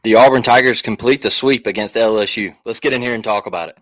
The Auburn Tigers complete the sweep against LSU. Let's get in here and talk about it.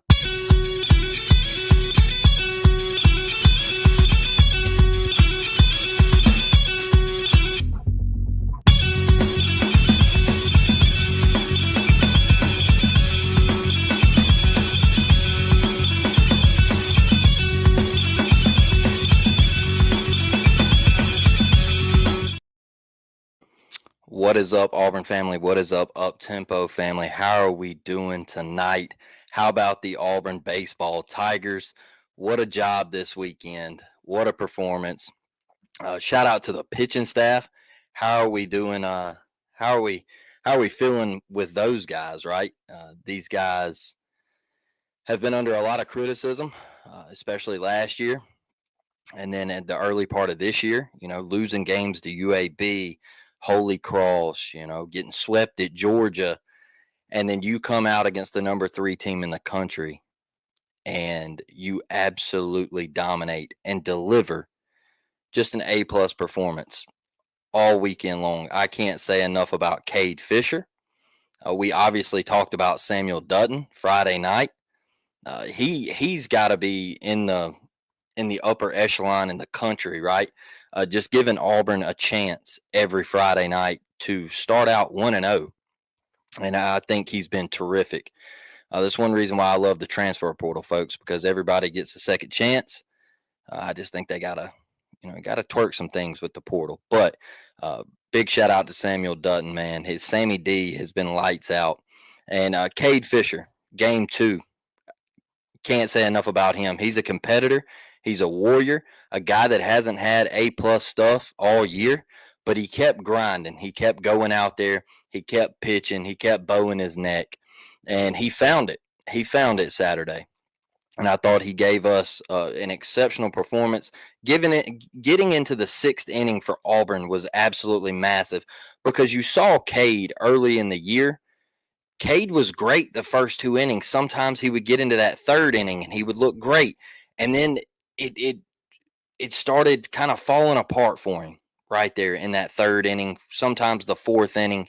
What is up, Auburn family? What is up, Up-Tempo family? How are we doing tonight? How about the Auburn Baseball Tigers? What a job this weekend. What a performance. Shout out to the pitching staff. How are we doing? How are we feeling with those guys, right? These guys have been under a lot of criticism, especially last year. And then at the early part of this year, losing games to UAB, Holy Cross, getting swept at Georgia, and then you come out against the number 3 team in the country and you absolutely dominate and deliver just an A-plus performance all weekend long. I can't say enough about Cade Fisher. We obviously talked about Samuel Dutton Friday night. He's got to be in the upper echelon in the country, right? Just giving Auburn a chance every Friday night to start out 1-0. And I think he's been terrific. That's one reason why I love the transfer portal, folks, because everybody gets a second chance. I just think they gotta twerk some things with the portal. But big shout out to Samuel Dutton, man. His Sammy D has been lights out. And Cade Fisher, game 2. Can't say enough about him. He's a competitor. He's a warrior, a guy that hasn't had A-plus stuff all year, but he kept grinding. He kept going out there. He kept pitching. He kept bowing his neck, and he found it. He found it Saturday, and I thought he gave us an exceptional performance. Getting into the 6th inning for Auburn was absolutely massive because you saw Cade early in the year. Cade was great the first 2 innings. Sometimes he would get into that 3rd inning, and he would look great, and then it started kind of falling apart for him right there in that 3rd inning, sometimes the 4th inning.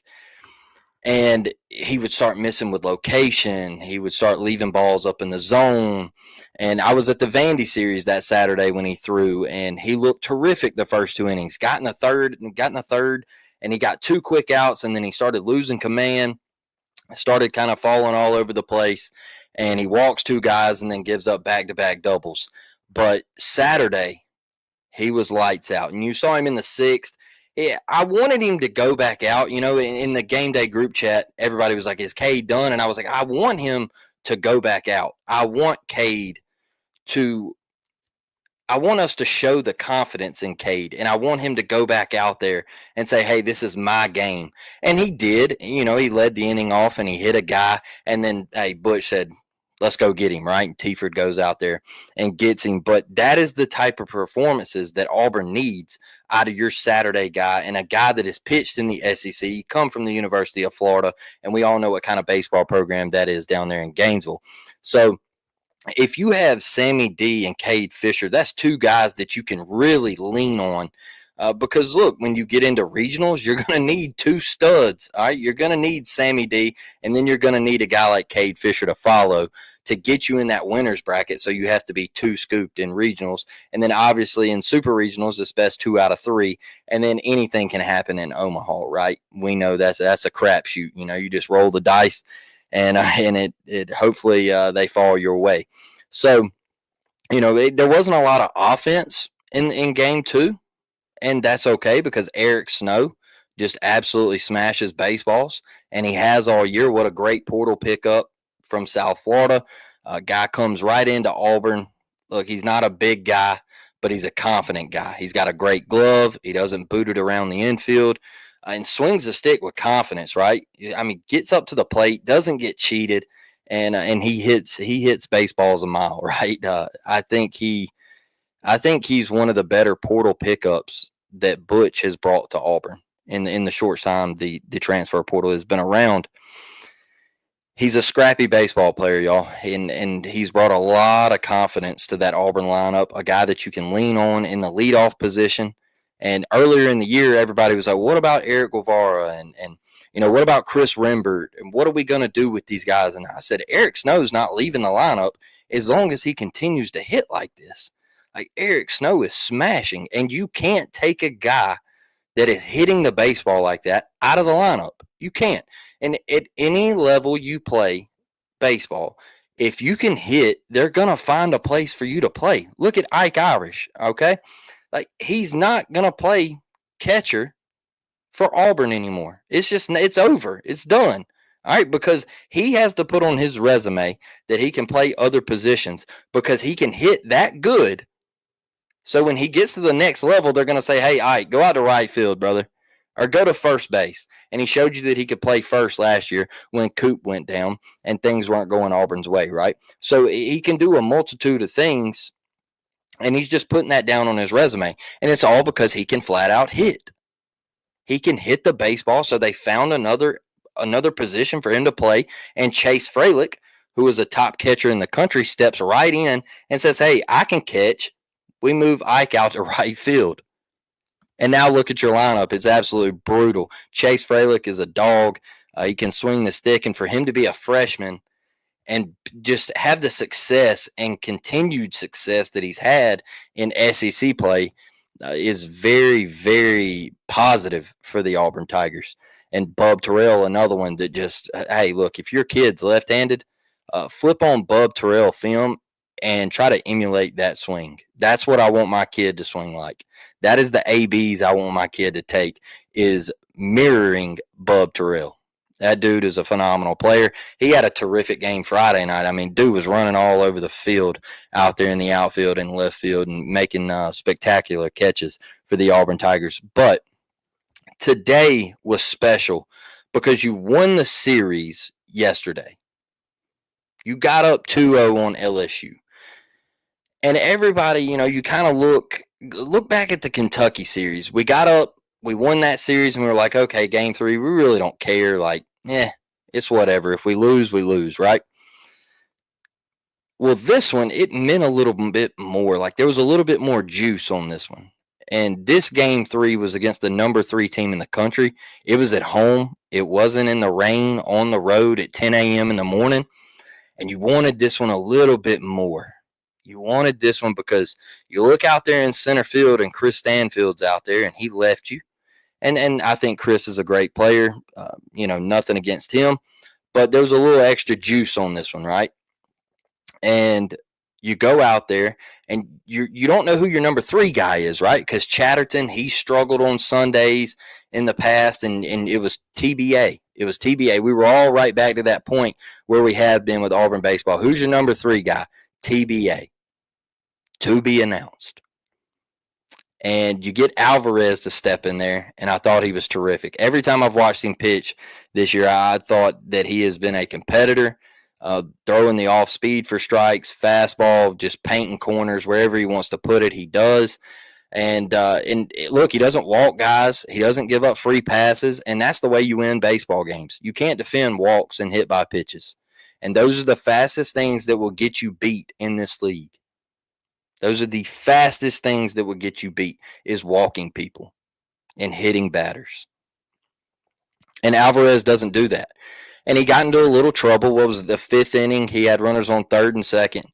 And he would start missing with location. He would start leaving balls up in the zone. And I was at the Vandy series that Saturday when he threw, and he looked terrific the first 2 innings. Got in the third, and he got 2 quick outs, and then he started losing command, started kind of falling all over the place, and he walks 2 guys and then gives up back-to-back doubles. But Saturday, he was lights out. And you saw him in the 6th. Yeah, I wanted him to go back out. In the game day group chat, everybody was like, is Cade done? And I was like, I want him to go back out. I want us to show the confidence in Cade. And I want him to go back out there and say, hey, this is my game. And he did. He led the inning off and he hit a guy. And then, hey, Butch said, let's go get him, right? And Teaford goes out there and gets him. But that is the type of performances that Auburn needs out of your Saturday guy, and a guy that has pitched in the SEC, come from the University of Florida, and we all know what kind of baseball program that is down there in Gainesville. So if you have Sammy D and Cade Fisher, that's 2 guys that you can really lean on. Because, look, when you get into regionals, you're going to need 2 studs. All right, you're going to need Sammy D, and then you're going to need a guy like Cade Fisher to follow to get you in that winner's bracket. So you have to be 2 scooped in regionals. And then, obviously, in super regionals, it's best 2 out of 3. And then anything can happen in Omaha, right? We know that's a crapshoot. You just roll the dice, and it hopefully they fall your way. So, there wasn't a lot of offense in game 2. And that's okay because Eric Snow just absolutely smashes baseballs, and he has all year. What a great portal pickup from South Florida. Guy comes right into Auburn. Look, he's not a big guy, but he's a confident guy. He's got a great glove. He doesn't boot it around the infield and swings the stick with confidence, right? I mean, gets up to the plate, doesn't get cheated, and he hits baseballs a mile, right? I think he's one of the better portal pickups that Butch has brought to Auburn in the short time the transfer portal has been around. He's a scrappy baseball player, y'all, and he's brought a lot of confidence to that Auburn lineup, a guy that you can lean on in the leadoff position. And earlier in the year, everybody was like, what about Eric Guevara? And What about Chris Rembert? And what are we going to do with these guys? And I said, Eric Snow's not leaving the lineup as long as he continues to hit like this. Like, Eric Snow is smashing, and you can't take a guy that is hitting the baseball like that out of the lineup. You can't. And at any level you play baseball, if you can hit, they're going to find a place for you to play. Look at Ike Irish, okay? Like, he's not going to play catcher for Auburn anymore. It's over. It's done. All right, because he has to put on his resume that he can play other positions because he can hit that good. So when he gets to the next level, they're going to say, hey, all right, go out to right field, brother, or go to first base. And he showed you that he could play first last year when Coop went down and things weren't going Auburn's way, right? So he can do a multitude of things, and he's just putting that down on his resume. And it's all because he can flat out hit. He can hit the baseball, so they found another position for him to play, and Chase Fralick, who is a top catcher in the country, steps right in and says, hey, I can catch. We move Ike out to right field. And now look at your lineup. It's absolutely brutal. Chase Fralick is a dog. He can swing the stick. And for him to be a freshman and just have the success and continued success that he's had in SEC play is very, very positive for the Auburn Tigers. And Bub Terrell, another one that just, hey, look, if your kid's left-handed, flip on Bub Terrell film and try to emulate that swing. That's what I want my kid to swing like. That is the ABs I want my kid to take, is mirroring Bub Terrell. That dude is a phenomenal player. He had a terrific game Friday night. I mean, dude was running all over the field out there in the outfield and left field and making spectacular catches for the Auburn Tigers. But today was special because you won the series yesterday. You got up 2-0 on LSU. And everybody, you kind of look back at the Kentucky series. We got up, we won that series, and we were like, okay, game 3, we really don't care. Like, it's whatever. If we lose, right? Well, this one, it meant a little bit more. Like, there was a little bit more juice on this one. And this game 3 was against the number 3 team in the country. It was at home. It wasn't in the rain on the road at 10 a.m. in the morning. And you wanted this one a little bit more. You wanted this one because you look out there in center field and Chris Stanfield's out there and he left you. And I think Chris is a great player. Nothing against him. But there was a little extra juice on this one, right? And you go out there and you don't know who your number 3 guy is, right? Because Chatterton, he struggled on Sundays in the past, and it was TBA. It was TBA. We were all right back to that point where we have been with Auburn baseball. Who's your number 3 guy? TBA. To be announced. And you get Alvarez to step in there, and I thought he was terrific. Every time I've watched him pitch this year, I thought that he has been a competitor, throwing the off speed for strikes, fastball, just painting corners wherever he wants to put it, he does. And look, he doesn't walk guys. He doesn't give up free passes, and that's the way you win baseball games. You can't defend walks and hit by pitches. And those are the fastest things that will get you beat in this league. Those are the fastest things that will get you beat, is walking people and hitting batters. And Alvarez doesn't do that. And he got into a little trouble. What was it, the 5th inning? He had runners on 3rd and 2nd.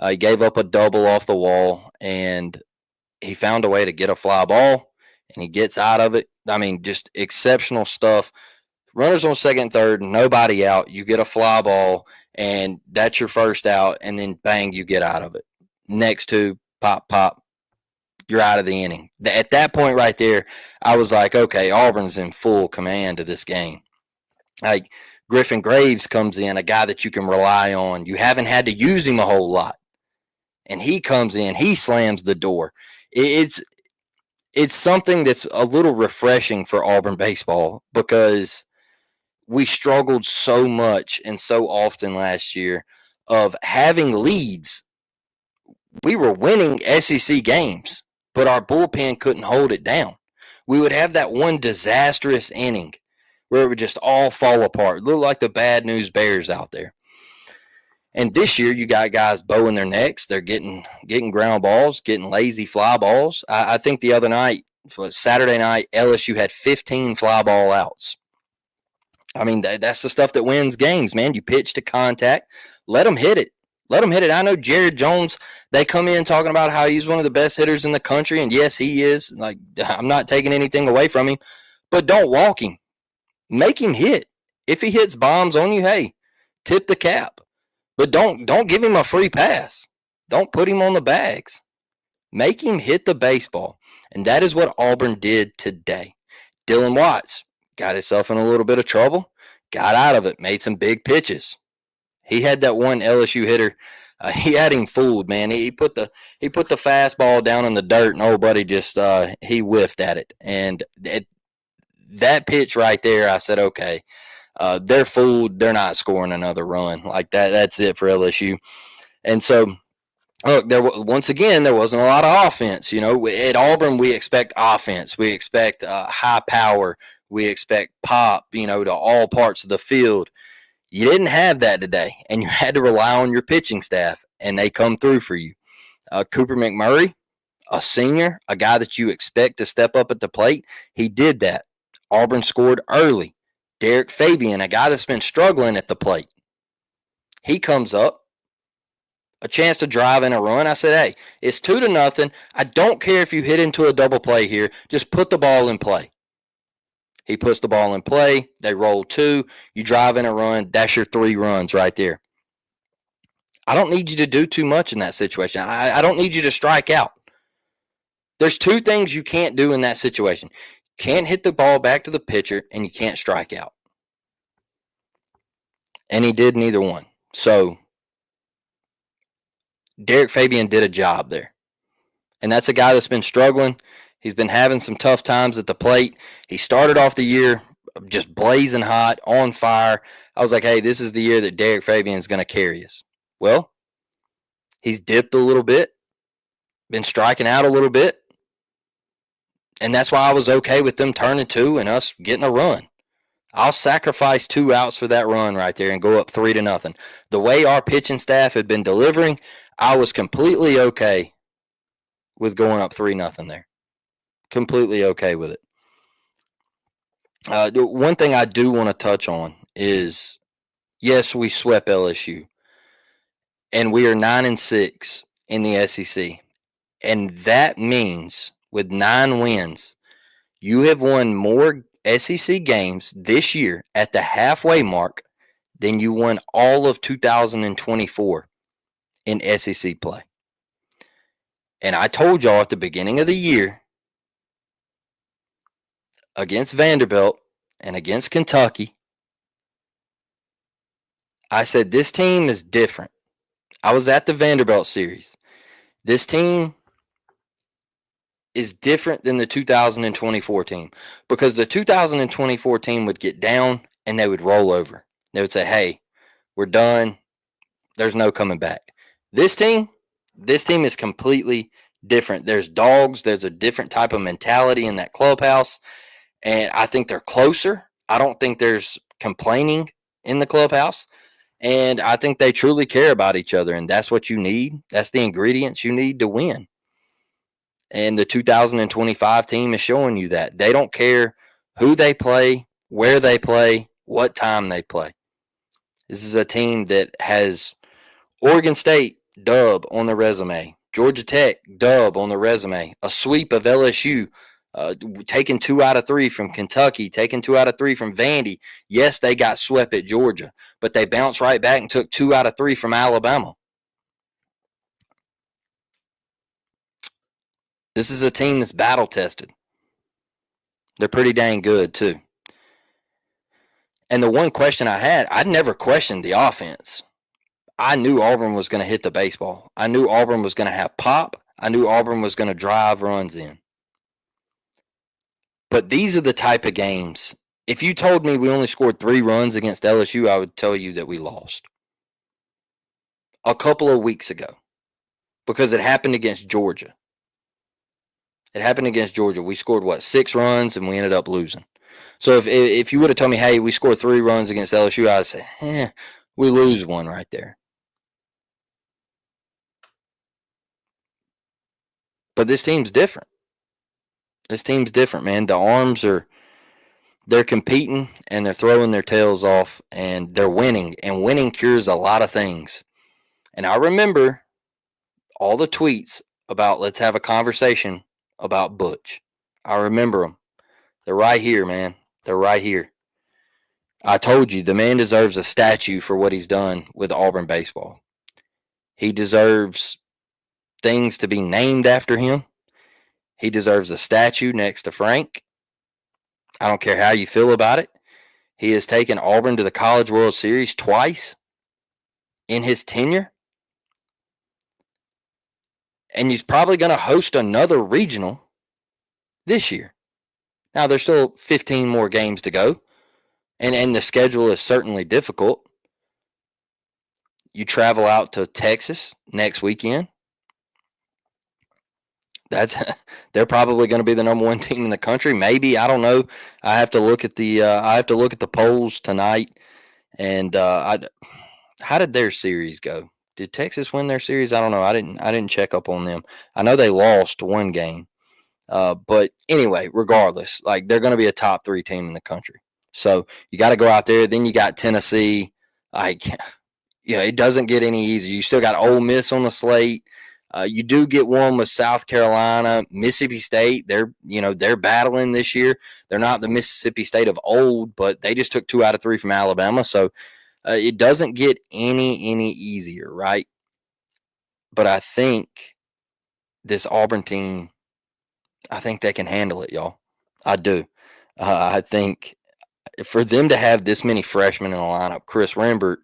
He gave up a double off the wall, and he found a way to get a fly ball, and he gets out of it. I mean, just exceptional stuff. Runners on 2nd and 3rd, nobody out. You get a fly ball, and that's your first out, and then bang, you get out of it. Next to pop, you're out of the inning. At that point right there, I was like, okay, Auburn's in full command of this game. Like, Griffin Graves comes in, a guy that you can rely on. You haven't had to use him a whole lot. And he comes in, he slams the door. It's something that's a little refreshing for Auburn baseball because we struggled so much and so often last year of having leads. We were winning SEC games, but our bullpen couldn't hold it down. We would have that one disastrous inning where it would just all fall apart. Look like the bad news bears out there. And this year, you got guys bowing their necks. They're getting ground balls, getting lazy fly balls. I think the other night, Saturday night, LSU had 15 fly ball outs. I mean, that's the stuff that wins games, man. You pitch to contact, let them hit it. Let them hit it. I know Jared Jones, they come in talking about how he's one of the best hitters in the country. And yes, he is. Like, I'm not taking anything away from him, but don't walk him. Make him hit. If he hits bombs on you, hey, tip the cap. But don't give him a free pass. Don't put him on the bags. Make him hit the baseball. And that is what Auburn did today. Dylan Watts got himself in a little bit of trouble, got out of it, made some big pitches. He had that one LSU hitter. He had him fooled, man. He put the fastball down in the dirt, and old buddy just he whiffed at it. And that pitch right there, I said, okay, they're fooled. They're not scoring another run like that. That's it for LSU. And so, look, once again, there wasn't a lot of offense. You know, at Auburn, we expect offense. We expect high power. We expect pop, you know, to all parts of the field. You didn't have that today, and you had to rely on your pitching staff, and they come through for you. Cooper McMurray, a senior, a guy that you expect to step up at the plate, he did that. Auburn scored early. Derek Fabian, a guy that's been struggling at the plate, he comes up, a chance to drive in a run. I said, hey, it's 2-0. I don't care if you hit into a double play here. Just put the ball in play. He puts the ball in play. They roll 2. You drive in a run. That's your 3 runs right there. I don't need you to do too much in that situation. I don't need you to strike out. There's 2 things you can't do in that situation. You can't hit the ball back to the pitcher, and you can't strike out. And he did neither one. So Derek Fabian did a job there. And that's a guy that's been struggling. He's been having some tough times at the plate. He started off the year just blazing hot, on fire. I was like, hey, this is the year that Derek Fabian is going to carry us. Well, he's dipped a little bit, been striking out a little bit. And that's why I was okay with them turning 2 and us getting a run. I'll sacrifice 2 outs for that run right there and go up 3-0. The way our pitching staff had been delivering, I was completely okay with going up 3-0 there. Completely okay with it. One thing I do want to touch on is, yes, we swept LSU, and we are 9-6 in the SEC, and that means with 9 wins, you have won more SEC games this year at the halfway mark than you won all of 2024 in SEC play. And I told y'all at the beginning of the year, against Vanderbilt and against Kentucky, I said this team is different. I was at the Vanderbilt series. This team is different than the 2024 team, because the 2024 team would get down and they would roll over. They would say, hey, we're done. There's no coming back. This team is completely different. There's dogs. There's a different type of mentality in that clubhouse. And I think they're closer. I don't think there's complaining in the clubhouse. And I think they truly care about each other. And that's what you need. That's the ingredients you need to win. And the 2025 team is showing you that. They don't care who they play, where they play, what time they play. This is a team that has Oregon State dub on the resume, Georgia Tech dub on the resume, a sweep of LSU, taking 2 out of 3 from Kentucky, taking 2 out of 3 from Vandy. Yes, they got swept at Georgia, but they bounced right back and took 2 out of 3 from Alabama. This is a team that's battle tested. They're pretty dang good too. And the one question I had, I'd never questioned the offense. I knew Auburn was going to hit the baseball. I knew Auburn was going to have pop. I knew Auburn was going to drive runs in. But these are the type of games. If you told me we only scored 3 runs against LSU, I would tell you that we lost. A couple of weeks ago. Because it happened against Georgia. We scored, 6 runs, and we ended up losing. So if you would have told me, hey, we scored 3 runs against LSU, I'd say, we lose 1 right there. But this team's different. Man. The arms are They're competing and they're throwing their tails off and they're winning, and winning cures a lot of things. And I remember all the tweets about let's have a conversation about Butch. I remember them. They're right here, man. They're right here. I told you the man deserves a statue for what he's done with Auburn baseball. He deserves things to be named after him. He deserves a statue next to Frank. I don't care how you feel about it. He has taken Auburn to the College World Series twice in his tenure. And he's probably going to host another regional this year. Now, there's still 15 more games to go, and the schedule is certainly difficult. You travel out to Texas next weekend. That's they're probably going to be the number one team in the country. Maybe, I don't know. I have to look at the polls tonight. And how did their series go? Did Texas win their series? I don't know. I didn't check up on them. I know they lost one game. But anyway, regardless, like they're going to be a top 3 team in the country. So you got to go out there. Then you got Tennessee. Like, it doesn't get any easier. You still got Ole Miss on the slate. You do get one with South Carolina, Mississippi State. They're battling this year. They're not the Mississippi State of old, but they just took 2 out of 3 from Alabama. So it doesn't get any easier, right? But I think this Auburn team, I think they can handle it, y'all. I do. I think for them to have this many freshmen in the lineup, Chris Rembert,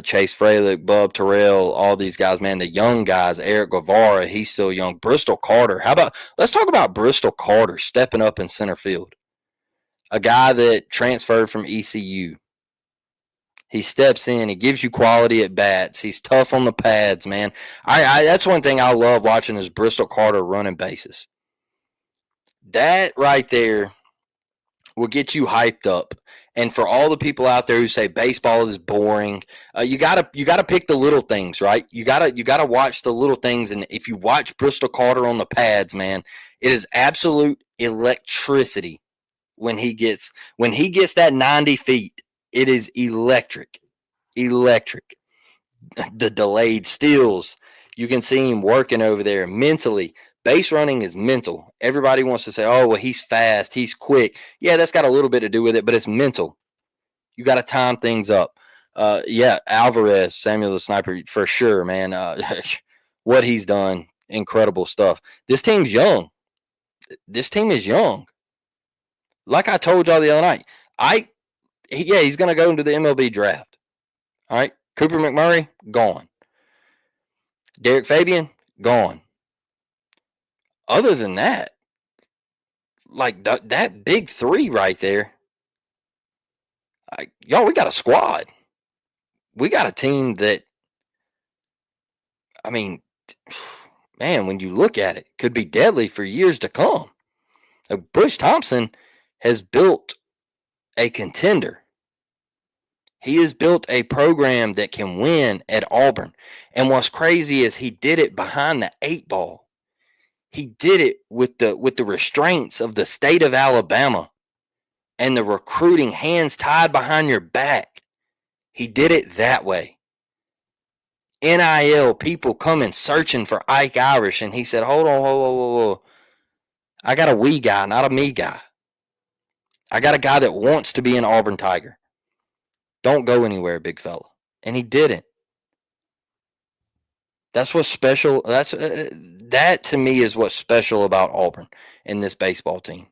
Chase Fralick, Bub Terrell, all these guys, man, the young guys, Eric Guevara, he's still young. Bristol Carter. Let's talk about Bristol Carter stepping up in center field. A guy that transferred from ECU. He steps in. He gives you quality at bats. He's tough on the pads, man. That's one thing I love watching is Bristol Carter running bases. That right there will get you hyped up. And for all the people out there who say baseball is boring, you gotta pick the little things, right? You gotta watch the little things. And if you watch Bristol Carter on the pads, man, it is absolute electricity when he gets that 90 feet. It is electric. The delayed steals. You can see him working over there mentally. Base running is mental. Everybody wants to say, oh, well, he's fast, he's quick. Yeah, that's got a little bit to do with it, but it's mental. You got to time things up. Alvarez, Samuel the Sniper, for sure, man. What he's done, incredible stuff. This team's young. This team is young. Like I told y'all the other night, he's going to go into the MLB draft. All right. Cooper McMurray, gone. Derek Fabian, gone. Other than that, like that big 3 right there, y'all, we got a squad. We got a team that, I mean, man, when you look at it, could be deadly for years to come. Bush Thompson has built a contender. He has built a program that can win at Auburn. And what's crazy is he did it behind the 8 ball. He did it with the restraints of the state of Alabama and the recruiting, hands tied behind your back. He did it that way. NIL, people coming searching for Ike Irish, and he said, hold on, whoa. I got a we guy, not a me guy. I got a guy that wants to be an Auburn Tiger. Don't go anywhere, big fella. And he didn't. That's what's special. That to me is what's special about Auburn and this baseball team.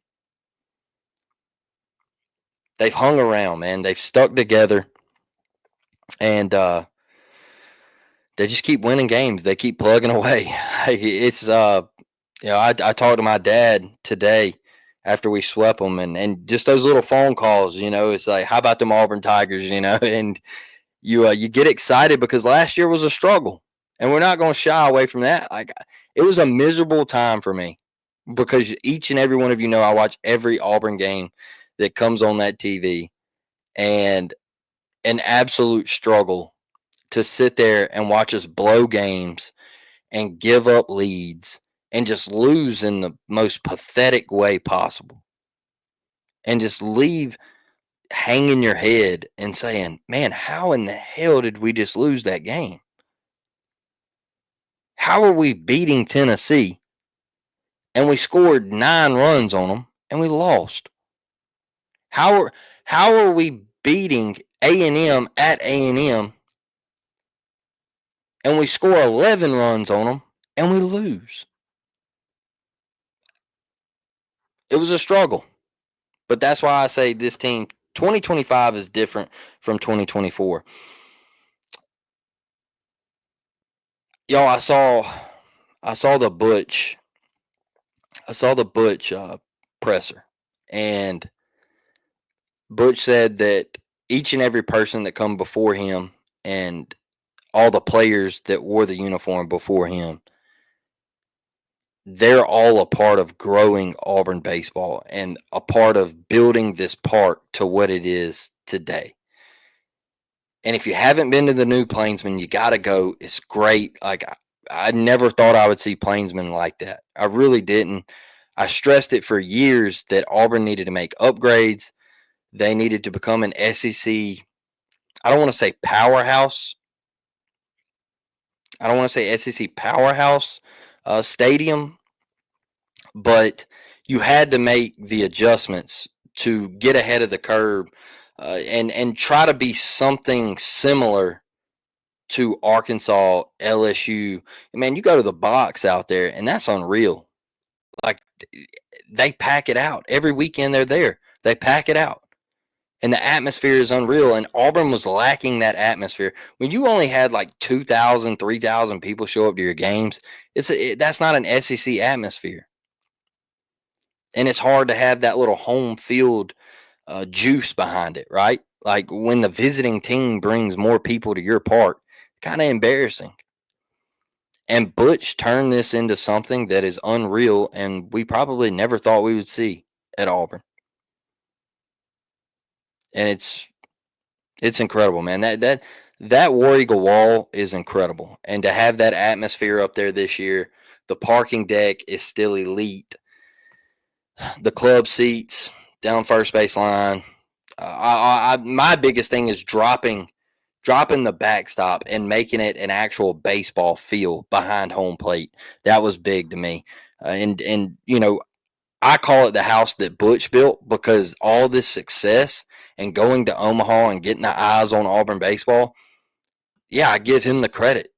They've hung around, man. They've stuck together, and they just keep winning games. They keep plugging away. It's I talked to my dad today after we swept them, and just those little phone calls. It's like, how about them Auburn Tigers? And you get excited because last year was a struggle. And we're not going to shy away from that. Like, it was a miserable time for me because each and every one of I watch every Auburn game that comes on that TV, and an absolute struggle to sit there and watch us blow games and give up leads and just lose in the most pathetic way possible. and just leave hanging your head and saying, man, how in the hell did we just lose that game? How are we beating Tennessee and we scored 9 runs on them and we lost? How are how are we beating A&M at A&M and we score 11 runs on them and we lose? It was a struggle. But that's why I say this team 2025 is different from 2024. Y'all, I saw the Butch presser, and Butch said that each and every person that come before him and all the players that wore the uniform before him, they're all a part of growing Auburn baseball and a part of building this park to what it is today. And if you haven't been to the new Plainsman, you got to go. It's great. Like, I never thought I would see Plainsman like that. I really didn't. I stressed it for years that Auburn needed to make upgrades. They needed to become an SEC. I don't want to say powerhouse. I don't want to say SEC powerhouse stadium, but you had to make the adjustments to get ahead of the curve and try to be something similar to Arkansas, LSU. Man, you go to the box out there, and that's unreal. Like, they pack it out. Every weekend they're there. They pack it out. And the atmosphere is unreal. And Auburn was lacking that atmosphere. When you only had like 2,000, 3,000 people show up to your games, that's not an SEC atmosphere. And it's hard to have that little home field juice behind it, right? Like when the visiting team brings more people to your park, kind of embarrassing. And Butch turned this into something that is unreal, and we probably never thought we would see at Auburn. And it's incredible, man. That War Eagle wall is incredible, and to have that atmosphere up there this year, the parking deck is still elite. The club seats down first base line. My biggest thing is dropping the backstop and making it an actual baseball field behind home plate. That was big to me. And you know, I call it the house that Butch built because all this success and going to Omaha and getting the eyes on Auburn baseball, yeah, I give him the credit.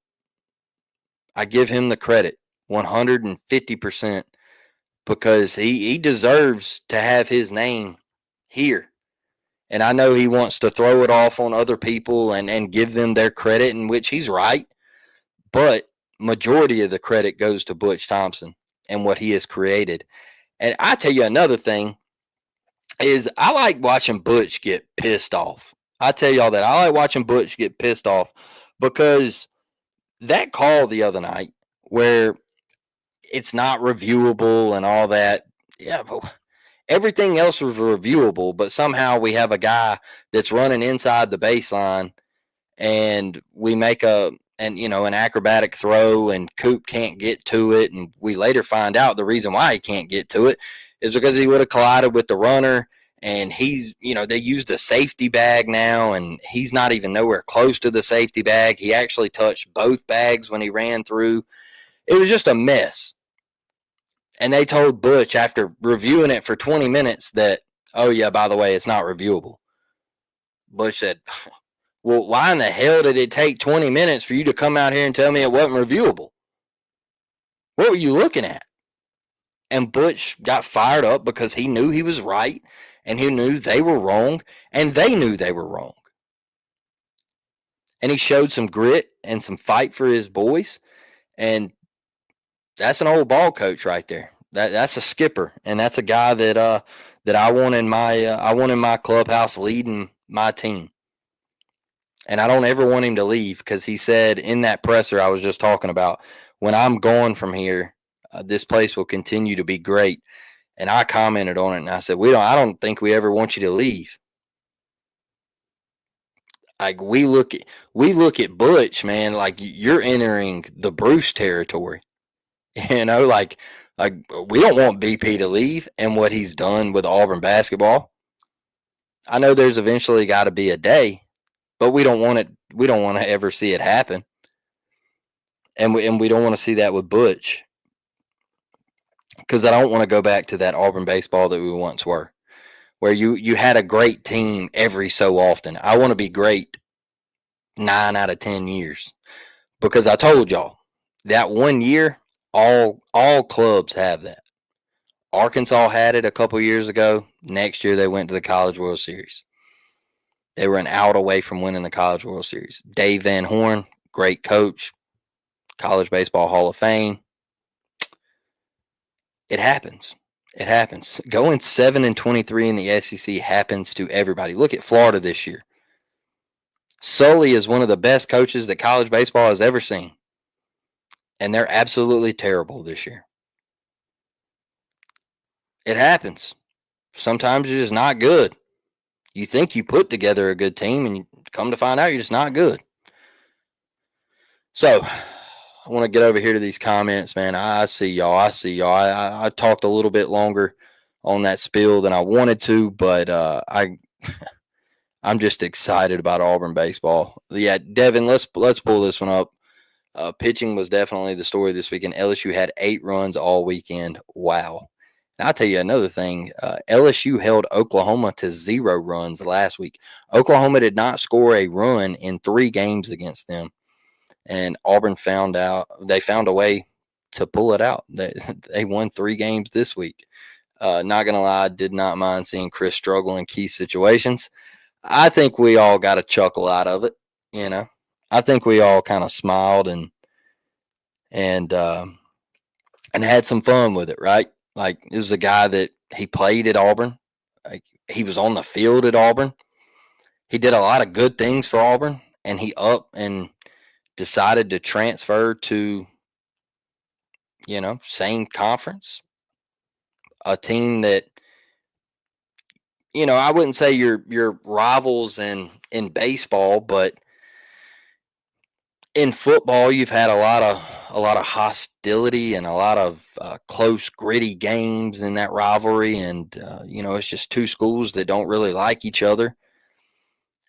150% because he deserves to have his name here. And I know he wants to throw it off on other people and give them their credit, in which he's right. But majority of the credit goes to Butch Thompson and what he has created. And I tell you another thing is I like watching Butch get pissed off. I tell y'all that I like watching Butch get pissed off because that call the other night where it's not reviewable and all that. Yeah, but everything else was reviewable, but somehow we have a guy that's running inside the baseline and we make an acrobatic throw and Coop can't get to it, and we later find out the reason why he can't get to it is because he would have collided with the runner, and they use the safety bag now, and he's not even nowhere close to the safety bag. He actually touched both bags when he ran through. It was just a mess. And they told Butch after reviewing it for 20 minutes that, oh yeah, by the way, it's not reviewable. Butch said, well, why in the hell did it take 20 minutes for you to come out here and tell me it wasn't reviewable? What were you looking at? And Butch got fired up because he knew he was right and he knew they were wrong and they knew they were wrong. And he showed some grit and some fight for his boys. And that's an old ball coach right there. That's a skipper, and that's a guy that I want in my clubhouse leading my team. And I don't ever want him to leave because he said in that presser I was just talking about, when I'm gone from here, this place will continue to be great. And I commented on it and I said, I don't think we ever want you to leave. Like we look at Butch, man, like you're entering the Bruce territory. Like we don't want BP to leave and what he's done with Auburn basketball. I know there's eventually got to be a day, but we don't want it. We don't want to ever see it happen, and we don't want to see that with Butch, because I don't want to go back to that Auburn baseball that we once were, where you had a great team every so often. I want to be great 9 out of 10 years, because I told y'all that one year, all clubs have that. Arkansas had it a couple years ago. Next year they went to the College World Series. They were an out away from winning the College World Series. Dave Van Horn, great coach, College Baseball Hall of Fame. It happens. It happens. Going 7-23 in the SEC happens to everybody. Look at Florida this year. Sully is one of the best coaches that college baseball has ever seen, and they're absolutely terrible this year. It happens. Sometimes you're just not good. You think you put together a good team, and you come to find out you're just not good. So I want to get over here to these comments, man. I see y'all. I talked a little bit longer on that spiel than I wanted to, but I'm just excited about Auburn baseball. Yeah, Devin, let's pull this one up. Pitching was definitely the story this weekend. LSU had 8 runs all weekend. Wow. And I'll tell you another thing. LSU held Oklahoma to 0 runs last week. Oklahoma did not score a run in 3 games against them. And Auburn found a way to pull it out. They won 3 games this week. Not going to lie, I did not mind seeing Chris struggle in key situations. I think we all got a chuckle out of it, you know. I think we all kind of smiled and had some fun with it, right? Like, it was a guy that he played at Auburn. Like, he was on the field at Auburn. He did a lot of good things for Auburn, and he up and decided to transfer to, same conference, a team that, I wouldn't say your rivals in baseball, but in football, you've had a lot of hostility and a lot of close, gritty games in that rivalry, and it's just 2 schools that don't really like each other,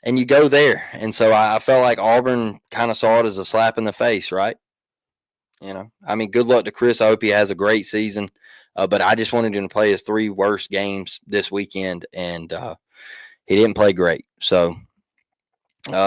and you go there, and so I felt like Auburn kind of saw it as a slap in the face, right? I mean, good luck to Chris. I hope he has a great season, but I just wanted him to play his 3 worst games this weekend, and he didn't play great. So.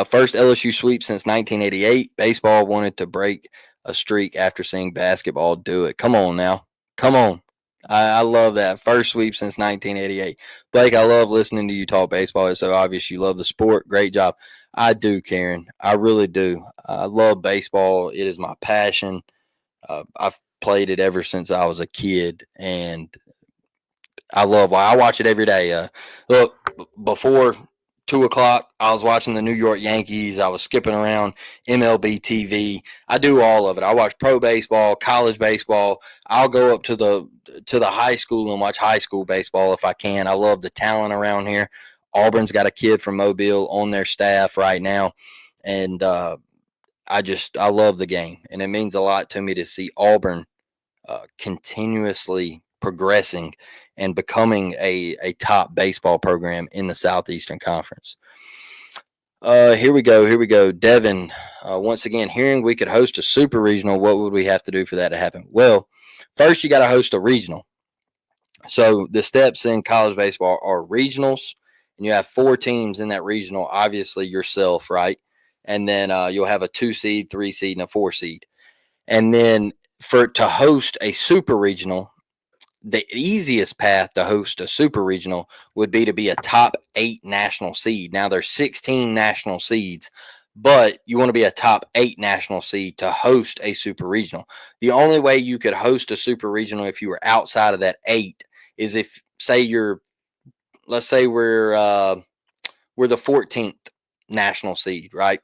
First LSU sweep since 1988. Baseball wanted to break a streak after seeing basketball do it. Come on now. Come on. I love that. First sweep since 1988. Blake, I love listening to you talk baseball. It's so obvious you love the sport. Great job. I do, Karen. I really do. I love baseball. It is my passion. I've played it ever since I was a kid, and I watch it every day. Look, before 2 o'clock, I was watching the New York Yankees. I was skipping around MLB TV. I do all of it. I watch pro baseball, college baseball. I'll go up to the high school and watch high school baseball if I can. I love the talent around here. Auburn's got a kid from Mobile on their staff right now, and I love the game, and it means a lot to me to see Auburn continuously progressing and becoming a top baseball program in the Southeastern Conference. Here we go. Devin, once again, hearing we could host a super regional, what would we have to do for that to happen? Well, first you got to host a regional. So the steps in college baseball are regionals, and you have 4 teams in that regional, obviously yourself, right? And then you'll have a 2 seed, 3 seed, and a 4 seed. And then to host a super regional, the easiest path to host a super regional would be to be a top 8 national seed. Now there's 16 national seeds, but you want to be a top 8 national seed to host a super regional. The only way you could host a super regional if you were outside of that 8 is if, let's say we're the 14th national seed, right?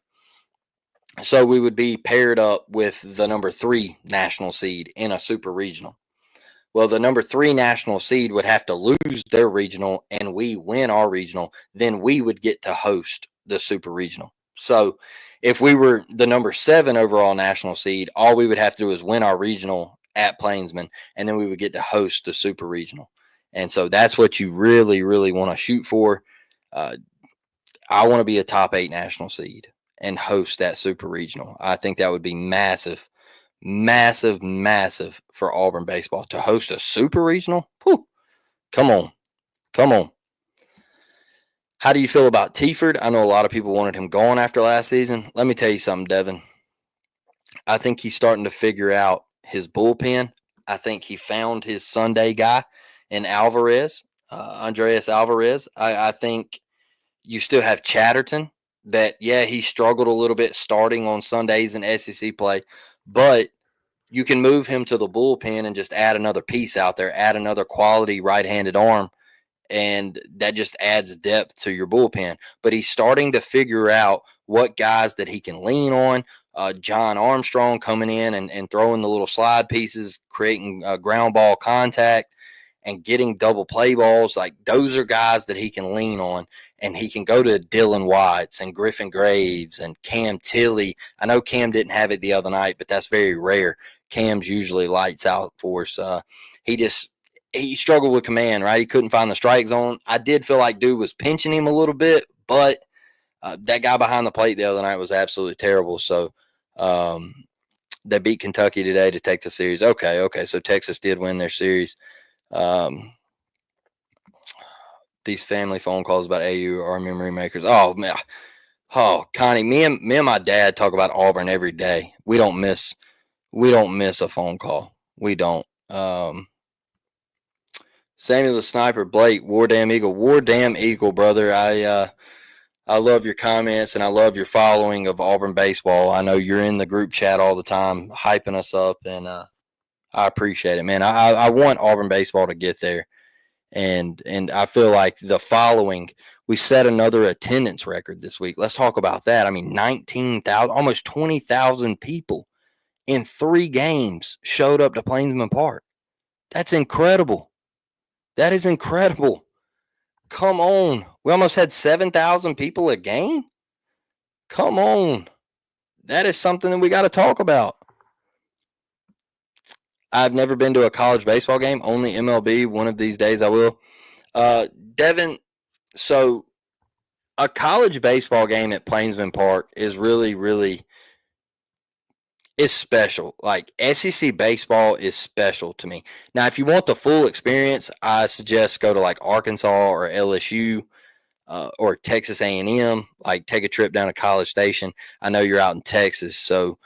So we would be paired up with the number 3 national seed in a super regional. Well, the number 3 national seed would have to lose their regional and we win our regional. Then we would get to host the super regional. So if we were the number 7 overall national seed, all we would have to do is win our regional at Plainsman, and then we would get to host the super regional. And so that's what you really, really want to shoot for. Uh, I want to be a top 8 national seed and host that super regional. I think that would be massive, massive, massive for Auburn baseball to host a super regional. Whew, come on, come on. How do you feel about Teaford? I know a lot of people wanted him gone after last season. Let me tell you something, Devin. I think he's starting to figure out his bullpen. I think he found his Sunday guy in Alvarez, Andreas Alvarez. I think you still have Chatterton that, yeah, he struggled a little bit starting on Sundays in SEC play, but you can move him to the bullpen and just add another piece out there, add another quality right-handed arm, and that just adds depth to your bullpen. But he's starting to figure out what guys that he can lean on. John Armstrong coming in and throwing the little slide pieces, creating ground ball contact and getting double play balls. Like, those are guys that he can lean on, and he can go to Dylan Watts and Griffin Graves and Cam Tilley. I know Cam didn't have it the other night, but that's very rare. Cam's usually lights out for us. He struggled with command, right? He couldn't find the strike zone. I did feel like dude was pinching him a little bit, but that guy behind the plate the other night was absolutely terrible. So they beat Kentucky today to take the series. Okay. So Texas did win their series. These family phone calls about AU are memory makers. Oh man, Connie, me and my dad talk about Auburn every day. We don't miss a phone call. We don't. Samuel the Sniper, Blake, War Damn Eagle, brother. I love your comments and I love your following of Auburn baseball. I know you're in the group chat all the time, hyping us up, and I appreciate it, man. I want Auburn baseball to get there, and I feel like the following, we set another attendance record this week. Let's talk about that. I mean, 19,000, almost 20,000 people in 3 games showed up to Plainsman Park. That's incredible. That is incredible. Come on. We almost had 7,000 people a game. Come on. That is something that we got to talk about. I've never been to a college baseball game, only MLB. One of these days I will. Devin, so a college baseball game at Plainsman Park is really, really is special. Like, SEC baseball is special to me. Now, if you want the full experience, I suggest go to like Arkansas or LSU. Or Texas A&M, like take a trip down to College Station. I know you're out in Texas, so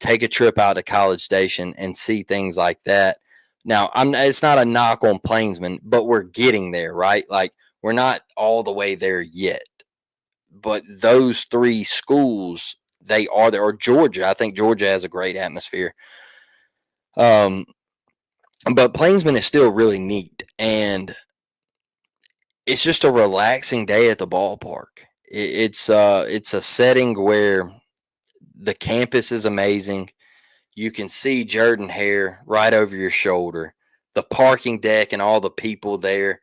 take a trip out to College Station and see things like that. Now, it's not a knock on Plainsman, but we're getting there, right? Like, we're not all the way there yet. But those 3 schools, they are there. Or Georgia. I think Georgia has a great atmosphere. But Plainsman is still really neat. And it's just a relaxing day at the ballpark. It's a setting where the campus is amazing. You can see Jordan Hare right over your shoulder. The parking deck and all the people there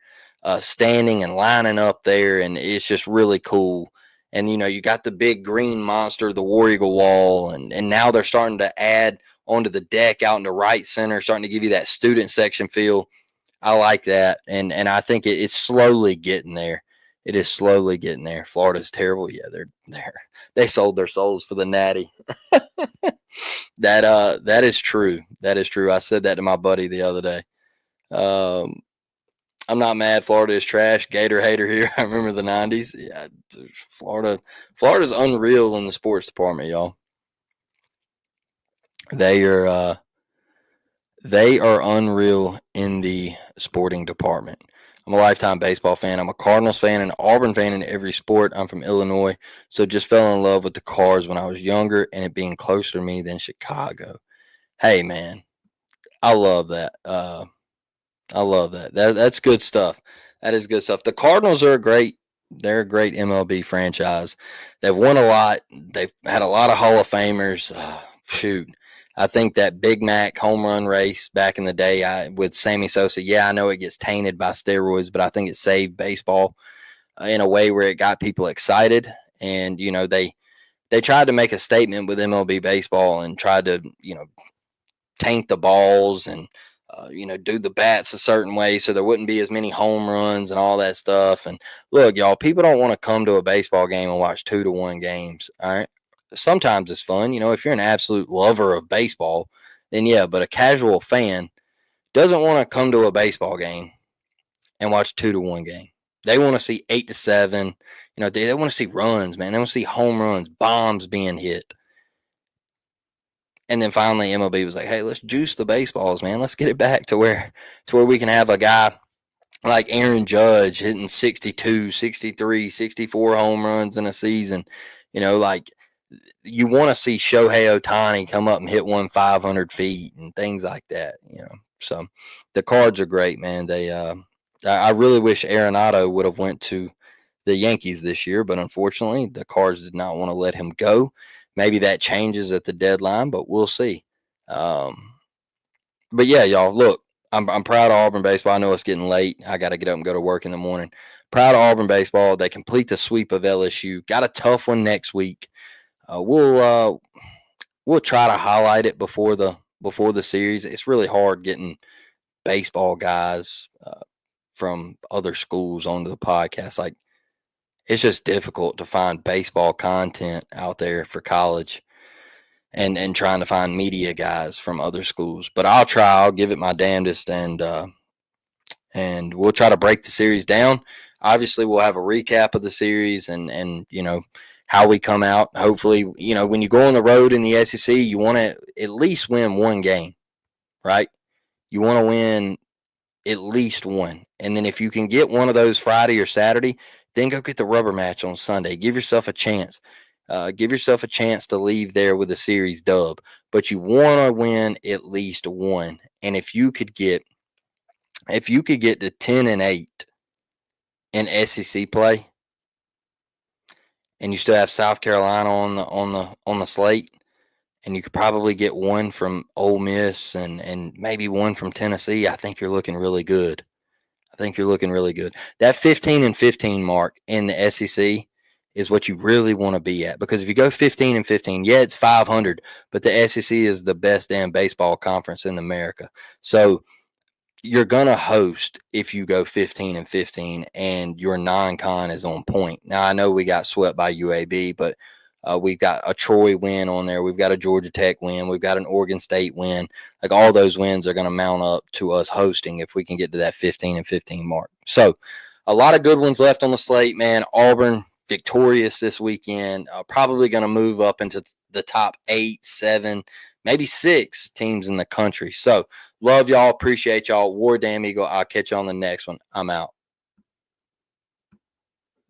standing and lining up there, and it's just really cool. And you got the big green monster, the War Eagle wall, and now they're starting to add onto the deck out into right center, starting to give you that student section feel. I like that, and I think it's slowly getting there. It is slowly getting there. Florida's terrible. Yeah, they sold their souls for the Natty. That is true. That is true. I said that to my buddy the other day. I'm not mad. Florida is trash. Gator hater here. I remember the '90s. Yeah, Florida's unreal in the sports department, y'all. They are unreal in the sporting department. I'm a lifetime baseball fan. I'm a Cardinals fan and an Auburn fan in every sport. I'm from Illinois, so just fell in love with the Cards when I was younger and it being closer to me than Chicago. Hey, man, I love that. I love that. That's good stuff. That is good stuff. The Cardinals are they're a great MLB franchise. They've won a lot. They've had a lot of Hall of Famers. Shoot. I think that Big Mac home run race back in the day with Sammy Sosa, yeah, I know it gets tainted by steroids, but I think it saved baseball in a way where it got people excited. And, they tried to make a statement with MLB baseball and tried to, taint the balls and do the bats a certain way so there wouldn't be as many home runs and all that stuff. And look, y'all, people don't want to come to a baseball game and watch 2-1 games. All right. Sometimes it's fun. If you're an absolute lover of baseball, then yeah, but a casual fan doesn't want to come to a baseball game and watch 2-1 game. They want to see 8-7. They want to see runs, man. They want to see home runs, bombs being hit. And then finally MLB was like, hey, let's juice the baseballs, man. Let's get it back to where we can have a guy like Aaron Judge hitting 62, 63, 64 home runs in a season. Like you want to see Shohei Ohtani come up and hit one 500 feet and things like that. So the Cards are great, man. I really wish Arenado would have went to the Yankees this year, but unfortunately the Cards did not want to let him go. Maybe that changes at the deadline, but we'll see. But yeah, y'all, look, I'm proud of Auburn baseball. I know it's getting late. I got to get up and go to work in the morning. Proud of Auburn baseball. They complete the sweep of LSU. Got a tough one next week. We'll try to highlight it before the series. It's really hard getting baseball guys from other schools onto the podcast. Like, it's just difficult to find baseball content out there for college and trying to find media guys from other schools. But I'll try. I'll give it my damnedest, and we'll try to break the series down. Obviously, we'll have a recap of the series and how we come out. Hopefully, when you go on the road in the SEC, you want to at least win one game, right? You want to win at least one. And then if you can get one of those Friday or Saturday, then go get the rubber match on Sunday. Give yourself a chance. Give yourself a chance to leave there with a series dub. But you want to win at least one. And if you could get to 10-8 in SEC play, and you still have South Carolina on the slate, and you could probably get one from Ole Miss and maybe one from Tennessee, I think you're looking really good. That 15-15 mark in the SEC is what you really want to be at, because if you go 15-15, yeah, it's 500, but the SEC is the best damn baseball conference in America. So you're gonna host if you go 15-15 and your non-con is on point. Now I know we got swept by UAB, but we've got a Troy win on there. We've got a Georgia Tech win. We've got an Oregon State win. Like, all those wins are going to mount up to us hosting if we can get to that 15-15 mark. So a lot of good ones left on the slate, man. Auburn victorious this weekend. Probably going to move up into the top 8, 7, maybe 6 teams in the country. So love y'all. Appreciate y'all. War Damn Eagle. I'll catch you on the next one. I'm out.